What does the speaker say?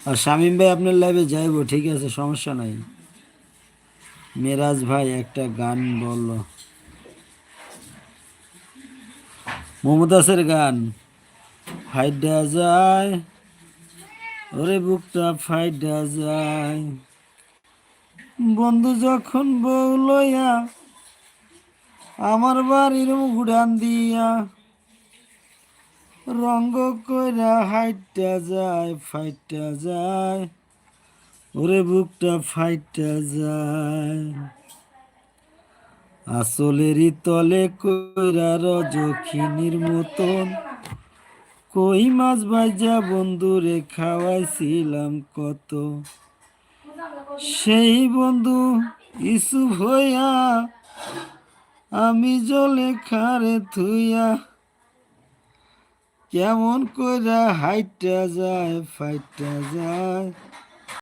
আর শামীম ভাই আপনার লাইভে যাইবো, ঠিক আছে, সমস্যা নাই। মেরাজ ভাই একটা গান বলো, মমতাজের গান। ফাইডা যায়, ওরে বুকটা ফাইডা যায়, বন্ধু যখন বউ লইয়া আমার বাড়ির উড়ান দিয়া, রঙ্গ কইরা হাইটা যায় ফাইটা যায়, ওরে বুকটা ফাইটা যায়, আসলেরই তলে কইরা রজখিনীর মতন, কই মাছ ভাইজা বন্ধুরে খাওয়াইছিলাম কত, সেই বন্ধু ইসুফ হইয়া আমি জলে খারে থুইয়া, কেমন কইরা হাইটা যায় ফাইটা যায়,